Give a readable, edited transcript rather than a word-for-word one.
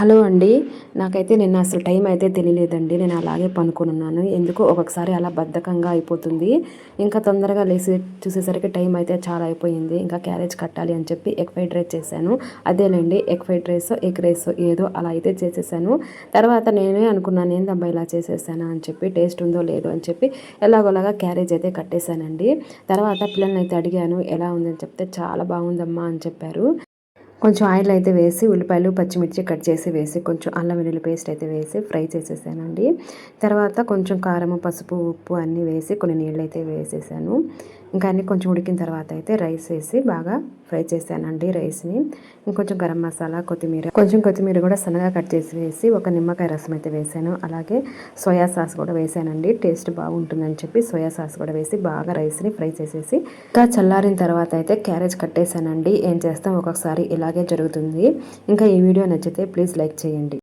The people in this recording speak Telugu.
హలో అండి. నాకైతే నిన్న అసలు టైం అయితే తెలియలేదండి. నేను అలాగే పనుకున్నాను. ఎందుకో ఒక్కొక్కసారి అలా బద్ధకంగా అయిపోతుంది. ఇంకా తొందరగా లేసి చూసేసరికి టైం అయితే చాలా అయిపోయింది. ఇంకా క్యారేజ్ కట్టాలి అని చెప్పి ఎగ్ ఫ్రైడ్ రైస్ చేశాను. అదేనండి egg fried rice, egg rice ఏదో అలా అయితే చేసేసాను. తర్వాత నేనే అనుకున్నాను ఏందబ్బా ఇలా చేసేసాను అని చెప్పి, టేస్ట్ ఉందో లేదో అని చెప్పి ఎలాగోలాగా క్యారేజ్ అయితే కట్టేశానండి. తర్వాత పిల్లల్ని అయితే అడిగాను ఎలా ఉందని చెప్తే చాలా బాగుందమ్మా అని చెప్పారు. కొంచెం ఆయిల్ అయితే వేసి ఉల్లిపాయలు పచ్చిమిర్చి కట్ చేసి వేసి కొంచెం అల్లం వెల్లుల్లి పేస్ట్ అయితే వేసి ఫ్రై చేసేసానండి. తర్వాత కొంచెం కారము పసుపు ఉప్పు అన్నీ వేసి కొన్ని నీళ్ళు అయితే వేసేసాను. ఇంకా అన్నీ కొంచెం ఉడికిన తర్వాత అయితే రైస్ వేసి బాగా ఫ్రై చేశానండి రైస్ని. ఇంకొంచెం గరం మసాలా కొత్తిమీర కూడా సన్నగా కట్ చేసి వేసి ఒక నిమ్మకాయ రసం అయితే వేసాను. అలాగే సోయా సాస్ కూడా వేసానండి. టేస్ట్ బాగుంటుందని చెప్పి సోయా సాస్ కూడా వేసి బాగా రైస్ని ఫ్రై చేసేసి ఇంకా చల్లారిన తర్వాత అయితే క్యారేజ్ కట్టేశానండి. ఏం చేస్తాం ఒక్కొక్కసారి ఇలాగే జరుగుతుంది. ఇంకా ఈ వీడియో నచ్చితే ప్లీజ్ లైక్ చేయండి.